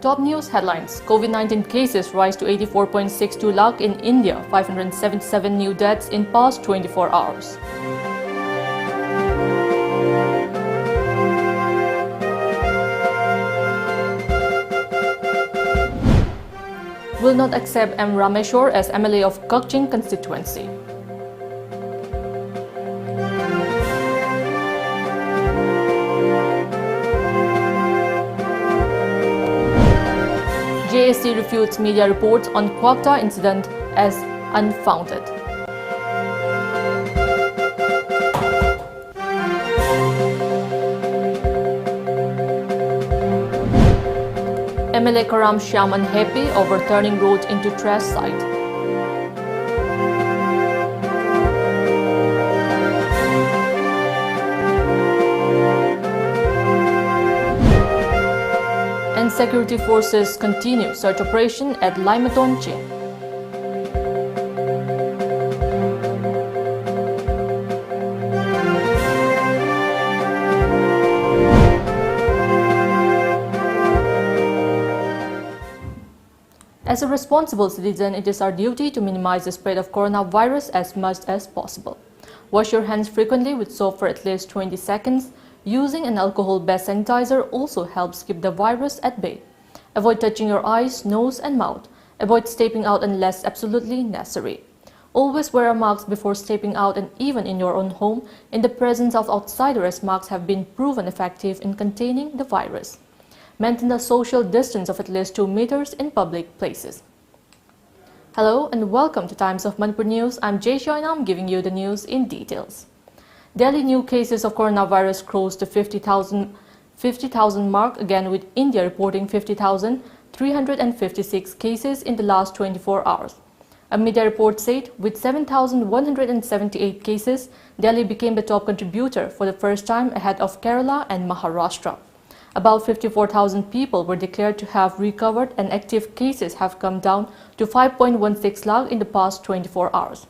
Top news headlines. COVID-19 cases rise to 84.62 lakh in India, 577 new deaths in past 24 hours. Will not accept M. Rameshwar as MLA of Kaching constituency. JESSIA refutes media reports on Quagta incident as unfounded. MLA Karam Shyam unhappy over turning road into trash site. And security forces continue search operation at Limaton Chain. As a responsible citizen, it is our duty to minimize the spread of coronavirus as much as possible. Wash your hands frequently with soap for at least 20 seconds. Using an alcohol-based sanitizer also helps keep the virus at bay. Avoid touching your eyes, nose and mouth. Avoid stepping out unless absolutely necessary. Always wear a mask before stepping out and even in your own home in the presence of outsiders, as masks have been proven effective in containing the virus. Maintain a social distance of at least 2 meters in public places. Hello and welcome to Times of Manipur News. I'm JESSIA and I'm giving you the news in details. Daily new cases of coronavirus crossed the 50,000 mark again, with India reporting 50,356 cases in the last 24 hours. A media report said with 7,178 cases, Delhi became the top contributor for the first time ahead of Kerala and Maharashtra. About 54,000 people were declared to have recovered and active cases have come down to 5.16 lakh in the past 24 hours.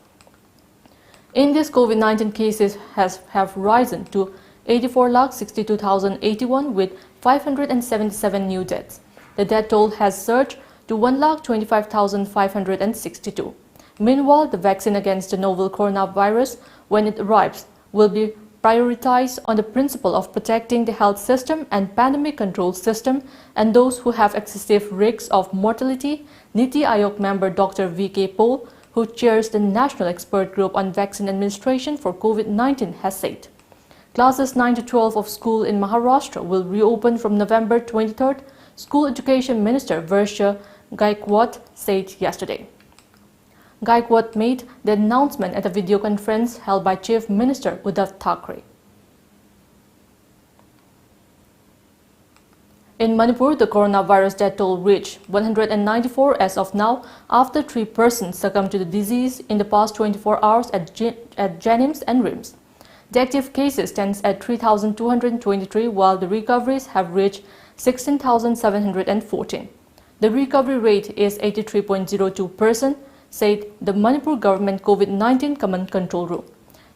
India's COVID-19 cases have risen to 84,62,081 with 577 new deaths. The death toll has surged to 1,25,562. Meanwhile, the vaccine against the novel coronavirus, when it arrives, will be prioritized on the principle of protecting the health system and pandemic control system and those who have excessive risks of mortality, Niti Aayog member Dr. V.K. Paul, who chairs the National Expert Group on Vaccine Administration for COVID-19, has said. Classes 9 to 12 of school in Maharashtra will reopen from November 23rd, School Education Minister Varsha Gaikwad said yesterday. Gaikwad made the announcement at a video conference held by Chief Minister Uddhav Thackeray. In Manipur, the coronavirus death toll reached 194 as of now after 3 persons succumbed to the disease in the past 24 hours at Jennings and RIMS. The active cases stands at 3,223 while the recoveries have reached 16,714. The recovery rate is 83.02%, said the Manipur government COVID-19 Command Control Room.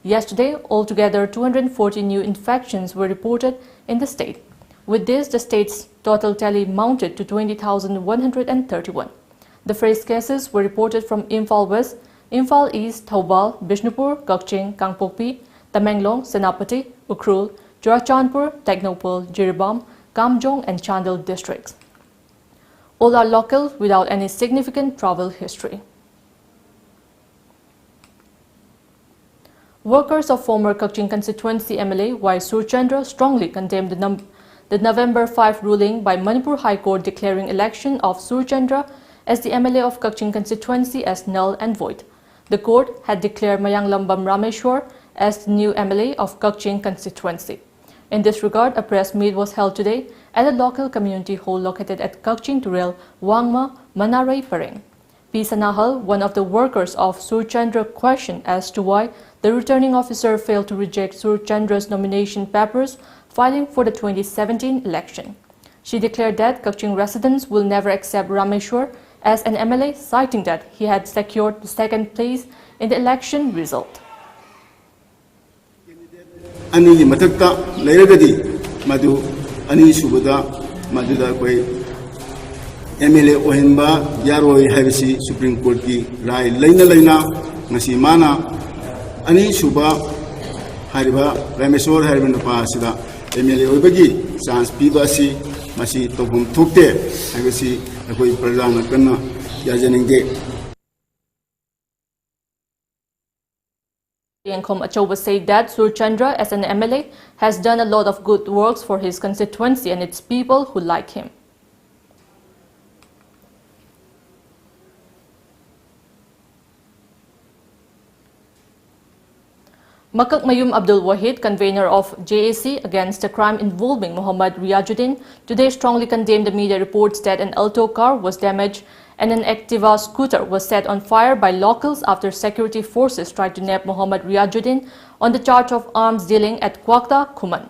Yesterday, altogether 240 new infections were reported in the state. With this, the state's total tally mounted to 20,131. The fresh cases were reported from Imphal West, Imphal East, Thoubal, Bishnupur, Kaching, Kangpokpi, Tamenglong, Senapati, Ukhrul, Churachandpur, Technopal, Jiribam, Kamjong and Chandel districts. All are local without any significant travel history. Workers of former Kaching constituency MLA Y. Surchandra strongly condemned the November 5 ruling by Manipur High Court declaring election of Surchandra as the MLA of Kaching constituency as null and void. The court had declared Mayanglambam Rameshwar as the new MLA of Kaching constituency. In this regard, a press meet was held today at a local community hall located at Kaching Turel, Wangma, Manarai Pareng. P. Sanahal, one of the workers of Surchandra, questioned as to why the returning officer failed to reject Surchandra's nomination papers filing for the 2017 election. She declared that Kaching residents will never accept Rameshwar as an MLA, citing that he had secured the second place in the election result. Ani matakta lairagadi madu ani subada maduda koi MLA Ohinba Yaroi Habisi Supreme Court ki Rai Laina Nasi Mana Ani Suba Hariba Ramesor Hariban Pasida MLA Obagi Sans Pibasi Masi Tobum Tukte Habisi Akoi Pradana Kana Yajanenge. Yankom Achoba said that Surchandra, as an MLA, has done a lot of good works for his constituency and its people who like him. Makak Mayum Abdul Wahid, convener of JESSIA against a crime involving Muhammad Riajuddin, today strongly condemned the media reports that an Alto car was damaged and an Activa scooter was set on fire by locals after security forces tried to nab Muhammad Riajuddin on the charge of arms dealing at Kwakta, Kuman.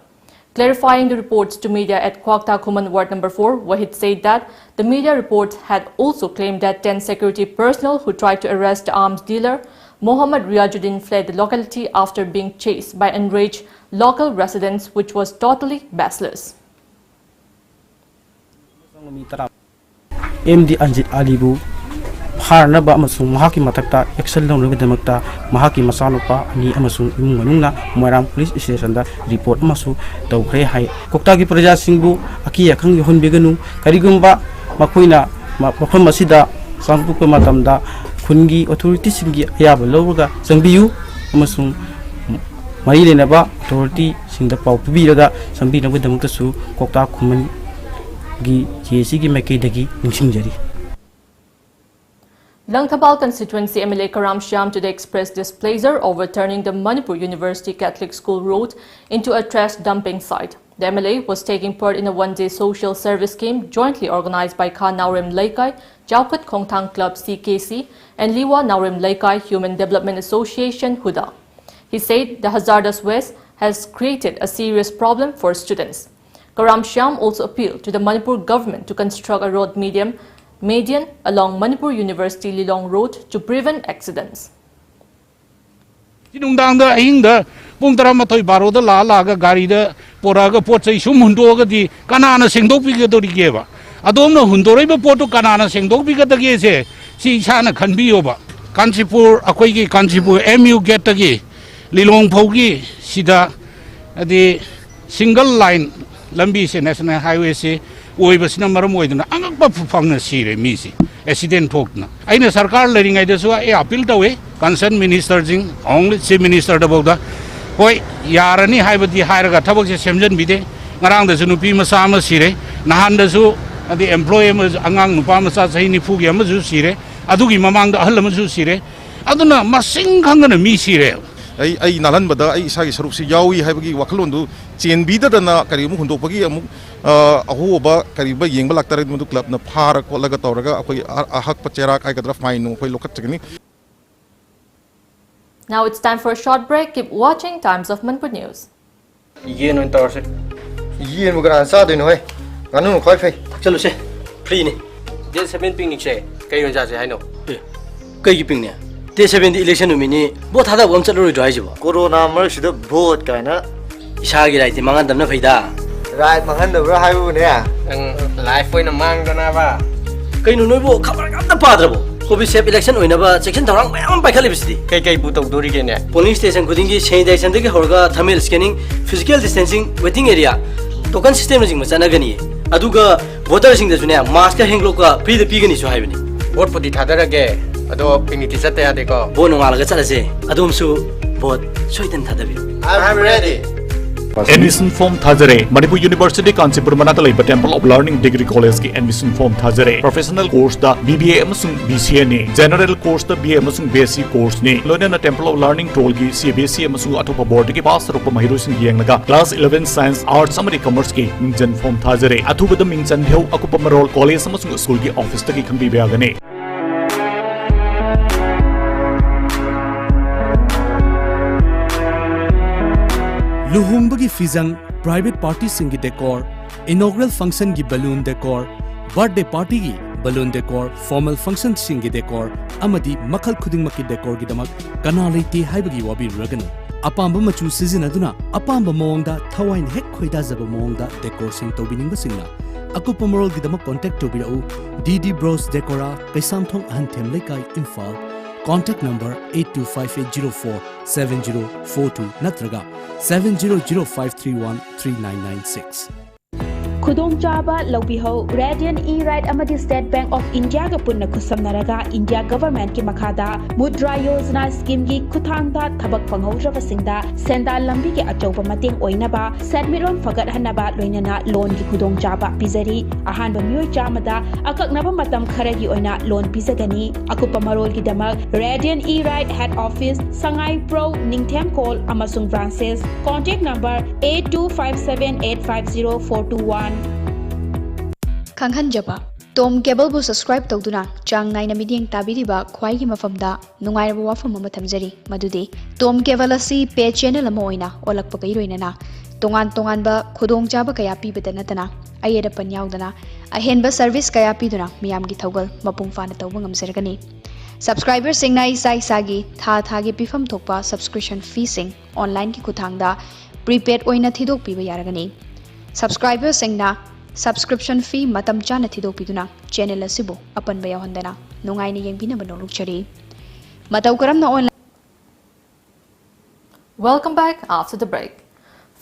Clarifying the reports to media at Kwakta, Kuman Ward Number 4, Wahid said that the media reports had also claimed that 10 security personnel who tried to arrest the arms dealer Muhammad Riajuddin fled the locality after being chased by enraged local residents, which was totally baseless. MD Anjit Alibu Harnaba amasung mahaki matakta action lawnagidamakta mahaki masanupa ani amasung imung manungna Moirang Police Station da report amasu tawkhre hai koktagi praja singbu aki akhang yonbeganu karigumba makoina mafam masida sangpuka matamda Kungi authority singi ayaba lawga sangbiyu amasung mari lenaba authority singda pau pibiraga sambinabudamukta su Kwakta Kuman gi JESSIA gi maikaidagi ningsingjari. Langthabal constituency MLA Karam Shyam today expressed displeasure over turning the Manipur University Catholic School Road into a trash dumping site. The MLA was taking part in a one-day social service scheme jointly organized by Kha Naurem Laikai, Chaukat Khongthang Club CKC and Liwa Naurem Laikai Human Development Association Huda. He said the hazardous waste has created a serious problem for students. Karam Shyam also appealed to the Manipur government to construct a road median along Manipur University Lilong Road to prevent accidents. Sinungdangda ahingda pung 12 baroda laga garida poraga potsai sum hundoga di kanana sengdokpi gadorigeba adomna hundoraiba potu kanana sengdokpi gadagese si chana khanbiyoba Kanchipur akoigi Kanchipur MU gate gi Lilong phaugi sida adi single line lambi se national highway se oibasina maram oiduna angakpa phangna sire misi accident thokna aina sarkar leringai da su appeal tawe concerned minister jing only chief minister da boda hoi yarani haibadi hairaga thabak se semjan bide ngarang da nupi masa ma sire nahan da su adi employee ma angang nupa masa sahi ni phugi ma ju sire adugi mamang da ahal ma ju sire aduna masing khangana mi sire ai nalan bada ai isa gi sarup si yawi haibagi wakalon du chen bida dana kari mu hundok pagi amu ahu ba kari ba yengba laktare mu club na phar ko laga tawraga akoi ahak pachera kai gadra fine no koi lokat chagni. Now it's time for a short break. Keep watching Times of Manipur News. Yen on torse yen mu gran sa de no hai kanu khoi phai chalo se free ni de 7 picnic se kai yon ja se hai no kai gi picnic Day 7 election numini vote hada bom chaloi drive jibo corona mar sida vote kaina isa gi right mangan damna faida right mangan da bra haibu ne life oina mangdana ba kainu noibo khabar gamda padrabo covid safe election oina ba section thorang mayam pakhali bisdi kai bu tok dori ge ne polling station khudingi sanitization degi horga thermal scanning physical distancing waiting area token system jing ma chana gani aduga voter sing da sune mask ka henglo ka free da pigani so haibani vote podi thadara ge ado piniti chate ade ko bono malaga chalase adum su vote soitan thadabi I'm ready. Admission form Thajare Manipur University Kanchipur manata laiba Temple of Learning Degree College ki admission form Thajare Professional course da BBA amasung BCA ni General course da BA amasung BSc course ni loina Temple of Learning Toll ki CBSE amasung atopa board ki pass rupa mahiru sing yengnaga class 11 Science Arts amari Commerce ki mingjan form Thajare athuba da mingjan heu akupa marol college amasung school ki office ta ki khangbi beagane Luhumbagi fizang private party singi decor, inaugural function gi balloon decor, birthday party gi balloon decor, formal function singi decor, amadi makhal khuding maki decor gi damak kana leiti haibagi wabi raganu. Apamba machu season aduna apamba moongda thawain hek khoida jaba moongda decor sing tobining basingna Akupa marolgidama contact tobirau DD Bros Decora Kaisamthong Ahanthem Lekai Imphal contact number 8258047042 natraga 7005313996 Khudong Chaba Lobiho Radiant E-Ride Amadi State Bank of India ga punna khusamnaraga India government ki makhada Mudra Yojana scheme gi kuthangda thabak phanghaudraba singda senda lambi ki achauba mateng oinaba sadmiron fagat hanaba loinana loan gi khudong chaba pizari ahanba myoy chamada akaknaba matam kharagi oina loan pizagani akupa marol gi damak Radiant E-Ride head office Sangai Pro Ningthem Call amasung branches contact number 8257850421 Kanghanjaba Tom Cable bu subscribe tawduna chang naina miding tabiriba khwai gi mafamda nungairaba wafam ama thamjari madudi Tom Cable asi pay channel ama oina olakpa kai roinana tongan ba khudong chaba kaya pibada natana ayeda panyaudana ahenba service kaya piduna miyam gi thawgal mapung fana tawba ngamsargani subscriber singna isai sagi tha gi pifam thokpa subscription fee sing online ki kuthangda prepaid oina thidok piba yaragani subscriber singna subscription fee matam chana thidok piduna channel asibu apan ba yahondana nungaini yengbina banoluk chari mataw karamna online. Welcome back after the break.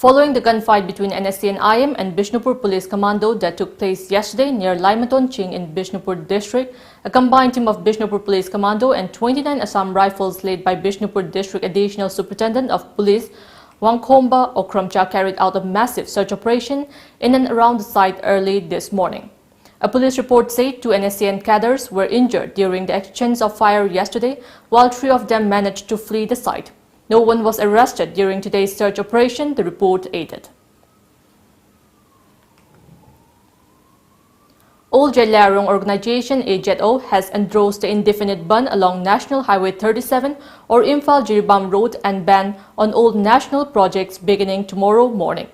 Following the gunfight between NSC and IM and Bishnupur Police Commando that took place yesterday near Laimaton Ching in Bishnupur district, a combined team of Bishnupur Police Commando and 29 Assam Rifles led by Bishnupur District Additional Superintendent of Police Wangkhomba Okramcha carried out a massive search operation in and around the site early this morning. A police report said 2 NSCN cadres were injured during the exchange of fire yesterday, while 3 of them managed to flee the site. No one was arrested during today's search operation, the report added. All Jelarong organization AJO has endorsed the indefinite ban along National Highway 37 or Imphal-Jiribam Road and ban on all national projects beginning tomorrow morning.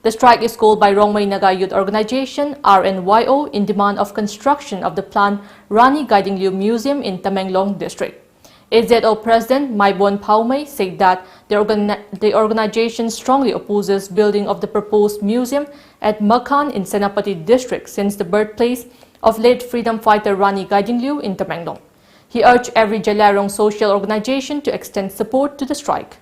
The strike is called by Rongmei Naga Youth Organization RNYO in demand of construction of the planned Rani Guiding Liu Museum in Tamenglong district. AZO President Maibon Paumei said that the organization strongly opposes building of the proposed museum at Makhan in Senapati district since the birthplace of late freedom fighter Rani Guiding Liu in Tamenglong. He urged every Jelarong social organization to extend support to the strike.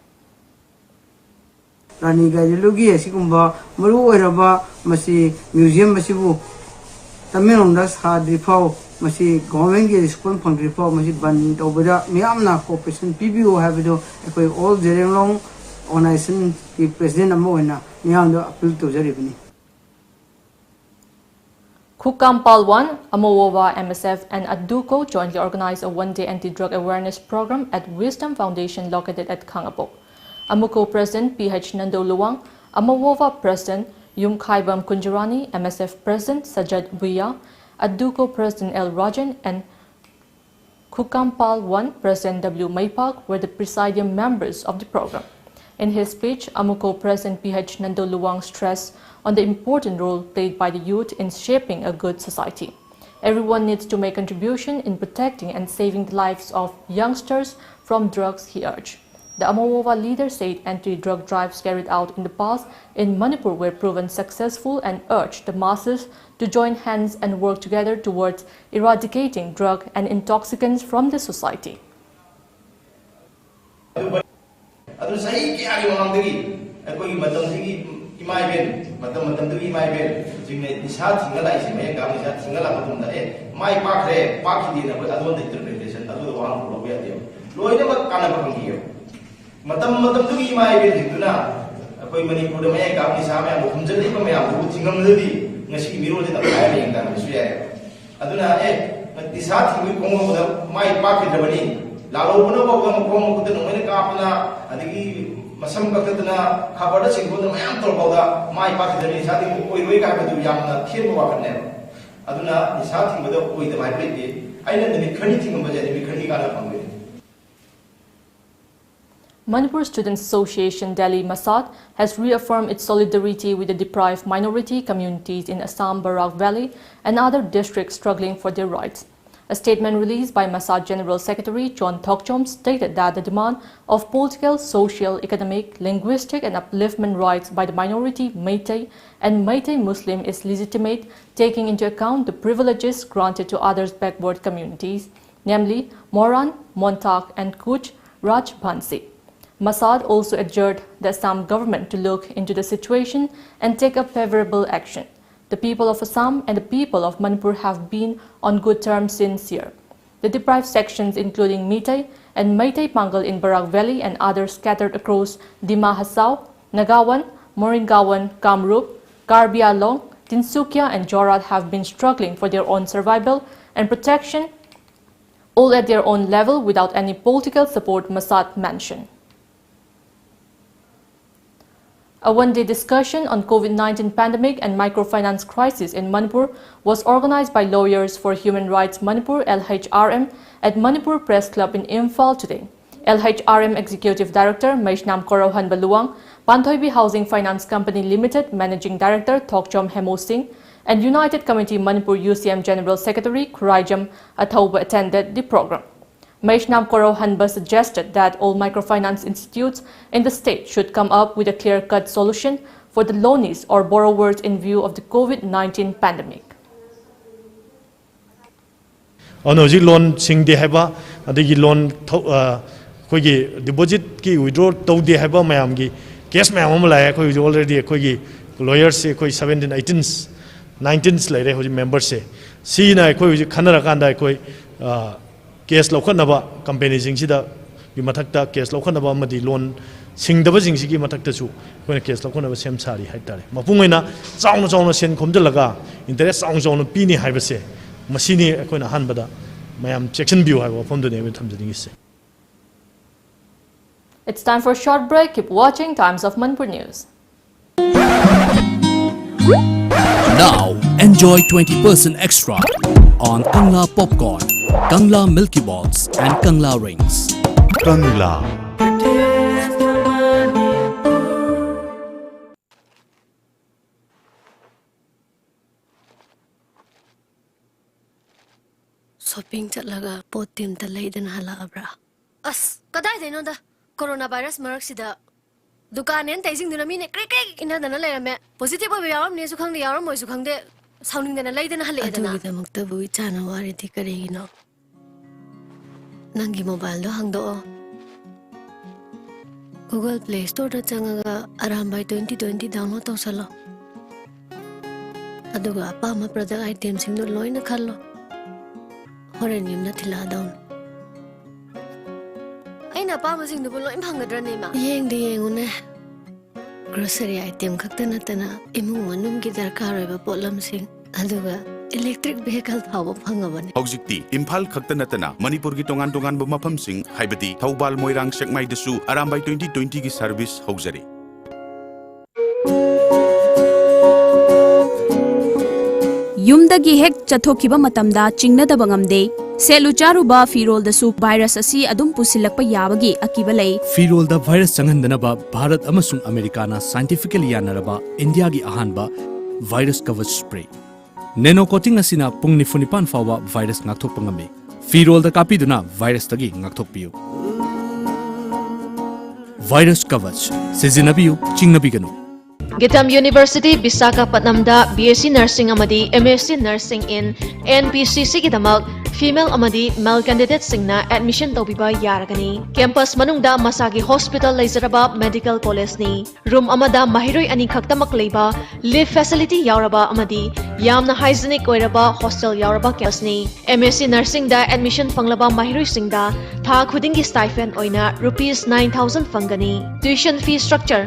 Rani Guiding Liu gi asikumba maru oiraba masi museum masibu Tamenglong das hadrifau masi government ge response phangri pho masi ban tobada miyamna cooperation PBO habido ekoi all Jelarong organization ki president amoina miyamdo appeal to jaribini Kukampal 1, Amowova, MSF and Aduko jointly organized a one-day anti-drug awareness program at Wisdom Foundation located at Kangapok. Amuko President PH Nando Luwang, Amowova President Yum Khaibam Kunjarani, MSF President Sajad Buya, Aduko President L. Rajan and Kukampal 1 President W. Maipak were the presidium members of the program. In his speech, Amuko President PH Nando Luwang stressed on the important role played by the youth in shaping a good society. Everyone needs to make contribution in protecting and saving the lives of youngsters from drugs, he urged. The Amowova leader said anti-drug drives carried out in the past in Manipur were proven successful and urged the masses to join hands and work together towards eradicating drug and intoxicants from the society. Matam tugi mai be dinguna akoi Manipur da mai ka ni sa mai am khumjali ba mai am bu thingam ledi ngasi miro de ta mai leng ta su ya aduna ti sa thingi kongo da mai pa ki da bani lalo bono ba ko kongo ku da no mai ka apna adigi masam ka da na khabar da sing da mai am tor ba da mai pa ki da ni sa ti oi roi ka du yam na thien ba ka ne aduna ni sa thingi da oi da mai pe de aina da ni khani thingam ba ja ni khani ka na pang Manipur Students Association Delhi Masad has reaffirmed its solidarity with the deprived minority communities in Assam Barak Valley and other districts struggling for their rights. A statement released by Masad General Secretary John Thokchom stated that the demand of political, social, economic, linguistic and upliftment rights by the minority Meitei and Meitei Muslim is legitimate, taking into account the privileges granted to others backward communities, namely Moran, Montak and Kuch Rajbansi. Masad also adjured the Assam government to look into the situation and take up favorable action. The people of Assam and the people of Manipur have been on good terms since years. The deprived sections including Meitei and Meitei Pangal in Barak Valley and others scattered across Dima Hasao, Nagawan, Moringawan, Kamrup, Karbi Anglong, Tinsukia and Jorat have been struggling for their own survival and protection, all at their own level without any political support, Masad mentioned. A one-day discussion on COVID-19 pandemic and microfinance crisis in Manipur was organized by Lawyers for Human Rights Manipur (LHRM) at Manipur Press Club in Imphal today. LHRM Executive Director Meishnam Korauhan Baluang, Panthoibi Housing Finance Company Limited Managing Director Thokchom Hemo Singh, and United Committee Manipur UCM General Secretary Khuraijam Athauba attended the program. Meishnam Korauhanba suggested that all microfinance institutes in the state should come up with a clear-cut solution for the loanees or borrowers in view of the COVID-19 pandemic. Hojik loan singde haba adagi loan koigi deposit ki withdraw tawde haba mayam gi case mayam am lai koi already koigi lawyers se koi 17 18 19 lai re hoji members se si na koi khanara kanda koi case lokhanaba company jingsida gi mathakta case lokhanaba amadi loan singdaba jingsi gi mathakta chu koi case lokhanaba sem sari haitare mapungaina chauna sen khomjalaga interest chauna pini haibase masini koina hanbada mayam section view haiba phomdu ne thamjading isse. It's time for a short break. Keep watching Times of Manipur News. Now enjoy 20% extra on Kangla popcorn, Kangla Milky Balls and Kangla rings. Kangla. Shopping chatlaga pot tim ta leidan hala abra. As kadai deno da coronavirus marak sida dukan en taising duna mine krek krek ina dana leirame positive ba yaram ne su khangde yaram moi su khangde sauning dana leidan hale dana adu damakta bu chana wari ti karegi no nangi mobile do hangdo Google Play Store da changaga arambai 2020 download tawsalo aduga apa ma product item sing no loina khallo horen yumna thila down aina pa ma sing do lo imphangadra ne ma yeng de yengune grocery item khakta natana imung manum gi darkar hoiba potlam sing aduga electric vehicle phawa phangabane Hojikti Imphal khakta natana Manipur gi tongan tongan ba mafam sing haibati Thaubal Moirang Sekmai dasu arambai 2020 gi service hojare. Yumdagi hek chathokiba matamda chingnadaba ngamde selu charuba firol dasu virus asi adum pusilakpa yabagi akiba lei Firol da virus changandanaba Bharat amasung Americana scientifically yanaraba India gi ahanba virus coverage spray nano coating asina pung nifunipan fawa virus ngakthokpa ngame Firol da kapiduna virus tagi ngakthokpiu virus coverage sejinabiu chingnabiganu Gitam University Visakhapatnam da BSc Nursing amadi MSc Nursing in NPCC gidamak female amadi male candidate singna admission tawbiba yaragani campus manungda masagi hospital leizaraba medical college ni room amada mahiroi ani khaktamak leiba live facility yauraba amadi yamna hygienic oiraba hostel yauraba campus ni MSc Nursing da admission panglaba mahiroi singda tha khudingi stipend oina rupees 9,000 fangani tuition fee structure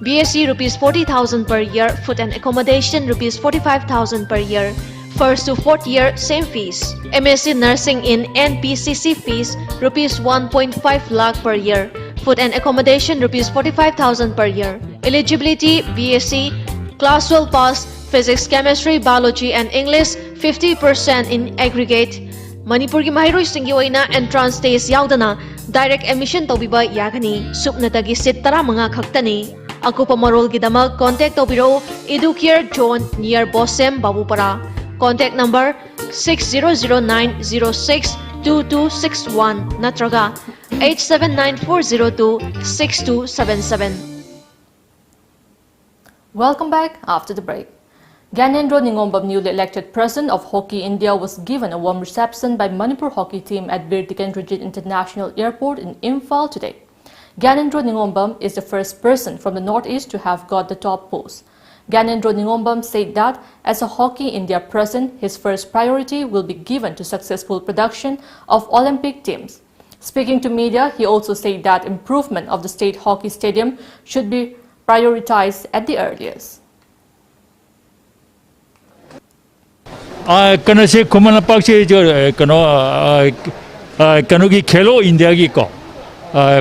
BSc rupees 40,000 per year, food and accommodation rupees 45,000 per year. First to fourth year, same fees. MSc Nursing in NPCC fees rupees 1.5 lakh per year. Food and accommodation rupees 45,000 per year. Eligibility BSc, class 12 pass, physics, chemistry, biology and English 50% in aggregate. Manipur ki mahiroi singi oina entrance test yaudana direct admission tawbiba yagani supnatagi seat 15 khaktani. Akupa marol gidamak contact tobiro Educare John near Bosem Babupara. Contact number 6009062261 natraga 8794026277. Welcome back after the break. Gyanendra Ningombam, newly elected president of Hockey India, was given a warm reception by Manipur hockey team at Bir Tikendrajit International Airport in Imphal today. Gyanendra Ningombam is the first person from the northeast to have got the top post. Gyanendra Ningombam said that as a Hockey India president, his first priority will be given to successful production of Olympic teams. Speaking to media, he also said that improvement of the state hockey stadium should be prioritized at the earliest. कनो से Koeman पाक से जो कनो की खेलो India की को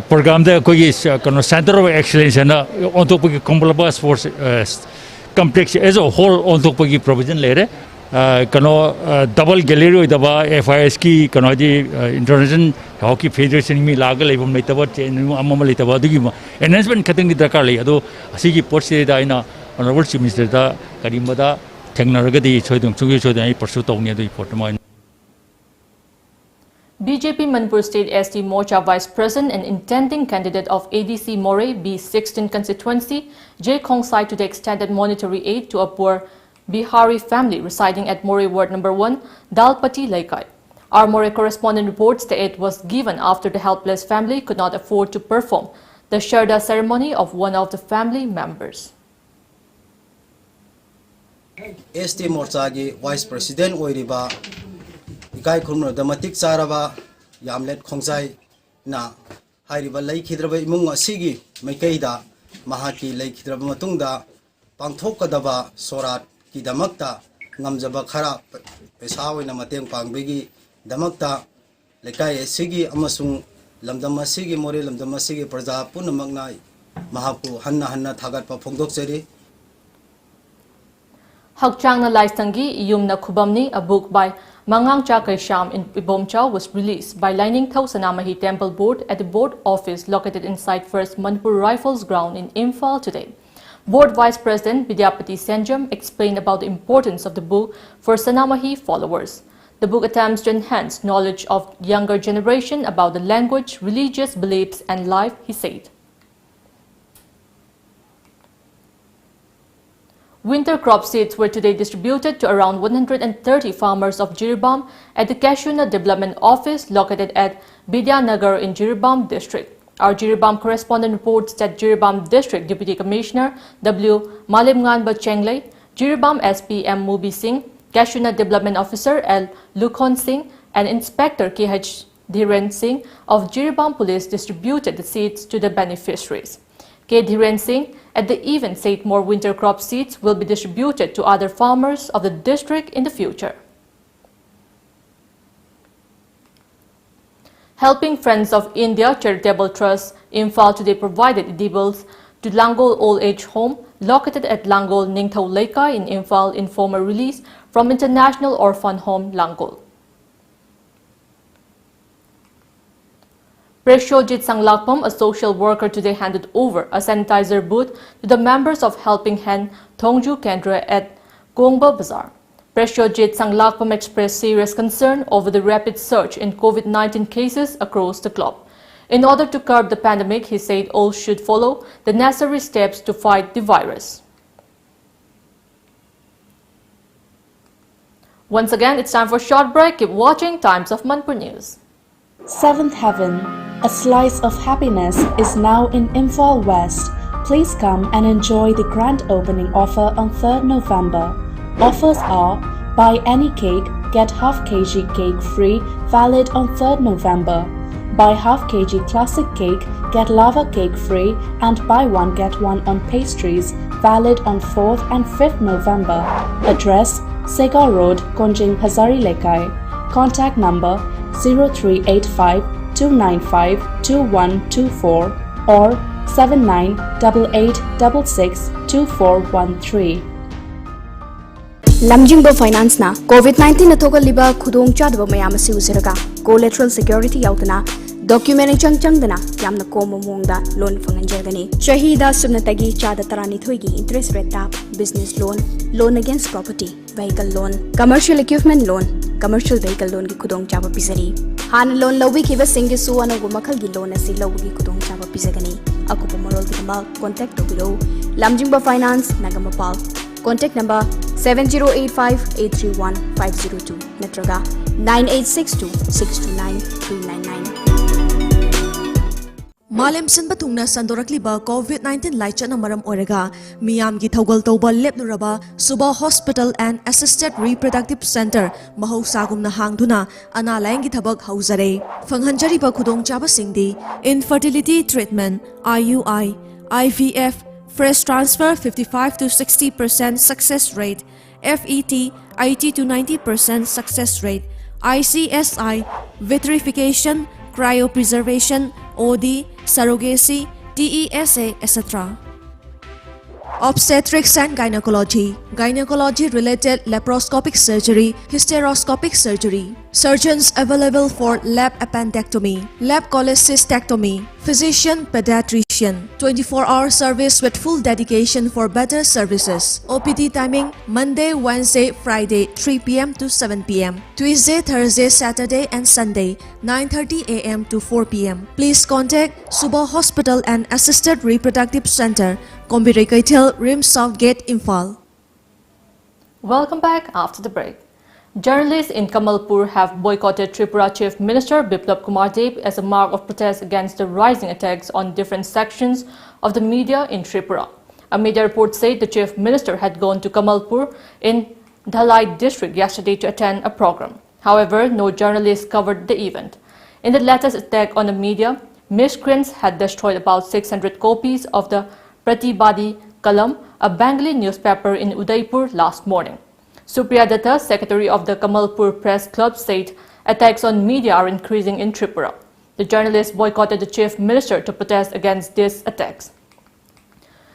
programme दे कोई कनो सेंटर ऑफ एक्सीलेंस है ना ऑन तो की कम्बलबा sports complex as a whole ऑन तो की प्रोविजन ले रहे कनो डबल गैलरी हो दबा एफआईएस की कनो जी इंटरनेशनल हॉकी फेडरेशन में लागल लेबम नहीं तब अमम ले तब दुगी एनहांसमेंट खतंग की दरकार ले अदो असी की पोस्ट से दाइना ऑनरेबल चीफ मिनिस्टर दा करीमदा BJP Manipur State ST Morcha Vice President and intending candidate of ADC Moray B16 constituency, J. Khongsai, today extended monetary aid to a poor Bihari family residing at Moray Ward No. 1, Dalpati, Laikai. Our Moray correspondent reports the aid was given after the helpless family could not afford to perform the Sharda ceremony of one of the family members. ST Morcha की vice president ओइरिबा इकाई खुरम दमतिक चारबा यामलेट खोंगजाई ना हाइरिबा लैखिद्रबा इमुंग असिगी मैकैदा महाकी लैखिद्रबा मतुंगदा पांथोकदबा सोरात की दमकता ngamjaba khara पैसा ओइना मतेंग पांगबेगी दमकता लेकाय सिगी अमसुंग लमदम असिगी मोरे लमदम असिगी प्रजा पुनमगना महापु हन्ना हन्ना थागतपा फोंदोकचरी. Hakchangna Laistangi Yumna Kubamni, a book by Mangangcha Kaisham in Ibomcha, was released by Lining Thau Sanamahi Temple Board at the board office located inside First Manipur Rifles ground in Imphal today. Board Vice President Vidyapati Senjam explained about the importance of the book for Sanamahi followers. The book attempts to enhance knowledge of younger generation about the language, religious beliefs and life, he said. Winter crop seeds were today distributed to around 130 farmers of Jiribam at the Kashuna Development Office located at Bidyanagar in Jiribam district. Our Jiribam correspondent reports that Jiribam District Deputy Commissioner W. Malimnganba Chenglei, Jiribam SP M. Mubi Singh, Kashuna Development Officer L. Lukhon Singh and Inspector K.H. Dhiren Singh of Jiribam Police distributed the seeds to the beneficiaries. K. Dhiren Singh at the event said more winter crop seeds will be distributed to other farmers of the district in the future. Helping Friends of India Charitable Trust Imphal today provided edibles to Langol Old Age Home located at Langol Ningthau Laikai in Imphal in former release from International Orphan Home Langol. Preshojit Sanglakpam, a social worker, today handed over a sanitizer booth to the members of Helping Hand Thongju Kendra at Gongba Bazaar. Preshojit Sanglakpam expressed serious concern over the rapid surge in COVID-19 cases across the globe. In order to curb the pandemic, he said all should follow the necessary steps to fight the virus. Once again, it's time for a short break. Keep watching Times of Manipur News. Seventh Heaven, a slice of happiness, is now in Imphal West. Please come and enjoy the grand opening offer on 3rd November. Offers are: buy any cake, get half kg cake free, valid on 3rd November. Buy half kg classic cake, get lava cake free, and buy one get one on pastries, valid on 4th and 5th November. Address: Segar Road, Konjing, Hazari Lekai. Contact number 0385 295 2124 or 798866 2413. Lamjingbo Finance na COVID-19 na thogalliba khudong chadba mayam asi usiraga collateral security yautana document chang dana yamna komo mongda loan fanganjagani shahida subnatagi chada tarani thoigi interest rate tap business loan, loan against property, vehicle loan, commercial equipment loan, commercial vehicle loan ki khudong chaba pizari han loan lobi khiba singisu anagu makhal gi loan asi lobi khudong chaba pizagani akupa morol ki ma contact tobiro lamjingba finance nagamapal contact number 7085831502 natraga 9862629399 Malem Sinba Tungna Sandorakliba COVID-19 Laichana Maram Orega, Miyam Gi Togol Toba Lepnuraba, Suba Hospital and Assisted Reproductive Center, Maho Sagum na Hangduna, Ana Langi Tabak Hausare, Fanghanjari Bakudong Chaba Singdi, Infertility Treatment, IUI, IVF, Fresh Transfer 55 to 60% success rate, FET 80 to 90% success rate, ICSI, Vitrification, Cryopreservation, OD, surrogacy, TESA, etc. Obstetrics and gynecology, gynecology-related laparoscopic surgery, hysteroscopic surgery, surgeons available for lap appendectomy, lap cholecystectomy, physician pediatrician, 24-hour service with full dedication for better services. OPD timing Monday, Wednesday, Friday 3 p.m. to 7 p.m. Tuesday, Thursday, Saturday and Sunday 9:30 a.m. to 4 p.m. Please contact Suba Hospital and Assisted Reproductive Center, Kombirei Kaitel, Rim Southgate, Imphal. Welcome back after the break. Journalists in Kamalpur have boycotted Tripura Chief Minister Biplab Kumar Deb as a mark of protest against the rising attacks on different sections of the media in Tripura. A media report said the Chief Minister had gone to Kamalpur in Dhalai district yesterday to attend a program. However, no journalists covered the event. In the latest attack on the media, miscreants had destroyed about 600 copies of the Pratibadi Kalam, a Bengali newspaper in Udaipur last morning. Supriya Datta, secretary of the Kamalpur Press Club, said attacks on media are increasing in Tripura. The journalists boycotted the Chief Minister to protest against these attacks.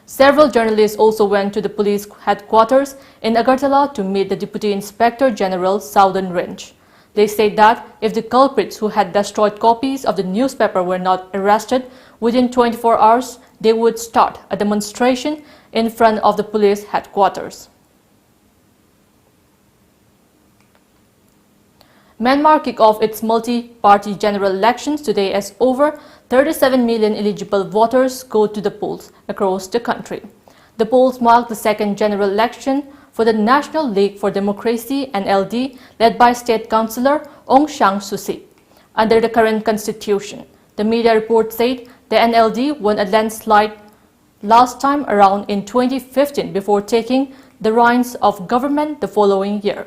Several journalists also went to the police headquarters in Agartala to meet the Deputy Inspector General Southern Range. They said that if the culprits who had destroyed copies of the newspaper were not arrested within 24 hours, they would start a demonstration in front of the police headquarters. Myanmar kicked off its multi-party general elections today as over 37 million eligible voters go to the polls across the country. The polls mark the second general election for the National League for Democracy (NLD) led by State Councillor Aung San Suu Kyi. Under the current constitution, the media report said the NLD won a landslide last time around in 2015 before taking the reins of government the following year.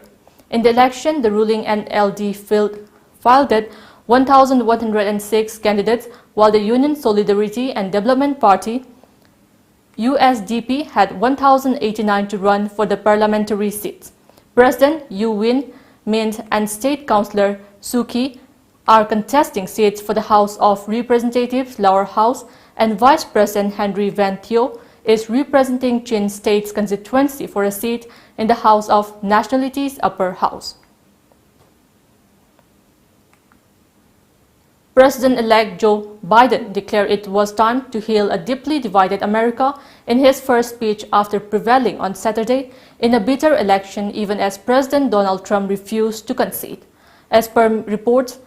In the election, the ruling NLD fielded 1,106 candidates, while the Union Solidarity and Development Party USDP had 1,089 to run for the parliamentary seats. President U Win Mint and State Councillor Suu Kyi are contesting seats for the House of Representatives Lower House, and Vice President Henry Van Theo is representing Chin State's constituency for a seat in the House of Nationalities Upper House. President-elect Joe Biden declared it was time to heal a deeply divided America in his first speech after prevailing on Saturday in a bitter election, even as President Donald Trump refused to concede. As per reports,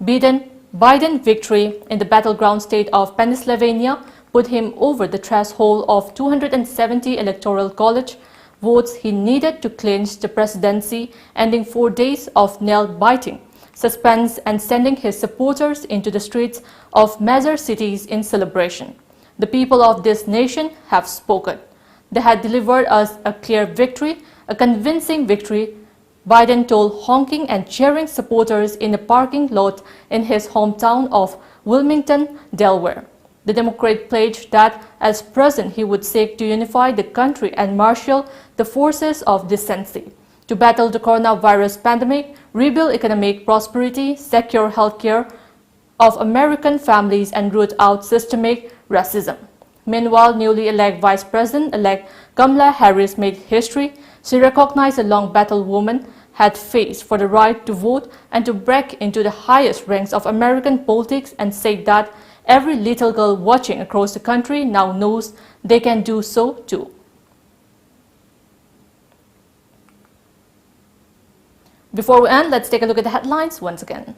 Biden's victory in the battleground state of Pennsylvania put him over the threshold of 270 electoral college votes he needed to clinch the presidency, ending 4 days of nail-biting suspense and sending his supporters into the streets of major cities in celebration. The people of this nation have spoken. They had delivered us a clear victory, a convincing victory, Biden told honking and cheering supporters in a parking lot in his hometown of Wilmington, Delaware. The Democrat pledged that as president he would seek to unify the country and marshal the forces of decency to battle the coronavirus pandemic, rebuild economic prosperity, secure healthcare of American families, and root out systemic racism. Meanwhile, newly elected Vice President-elect Kamala Harris made history. She recognized a long battle women had faced for the right to vote and to break into the highest ranks of American politics, and said that every little girl watching across the country now knows they can do so too. Before we end, let's take a look at the headlines once again.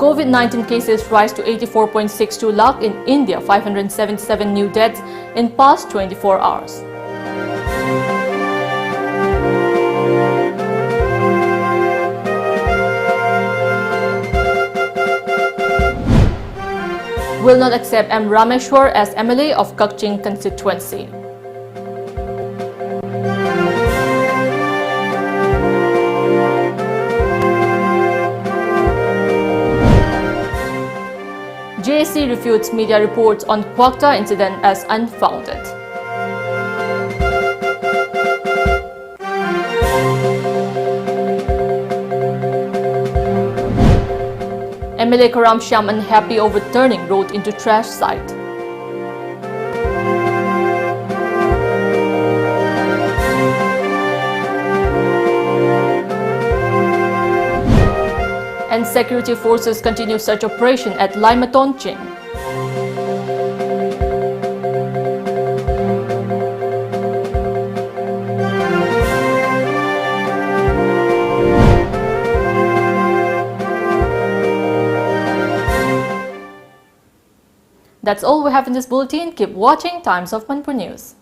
COVID-19 cases rise to 84.62 lakh in India, 577 new deaths in past 24 hours. Will not accept M. Rameshwar as MLA of Kaching constituency. JESSIA refutes media reports on Quokta incident as unfounded. MLA Karam Shyam unhappy over turning road into trash site. And security forces continue search operation at Laimaton Ching. That's all we have in this bulletin. Keep watching Times of Manipur News.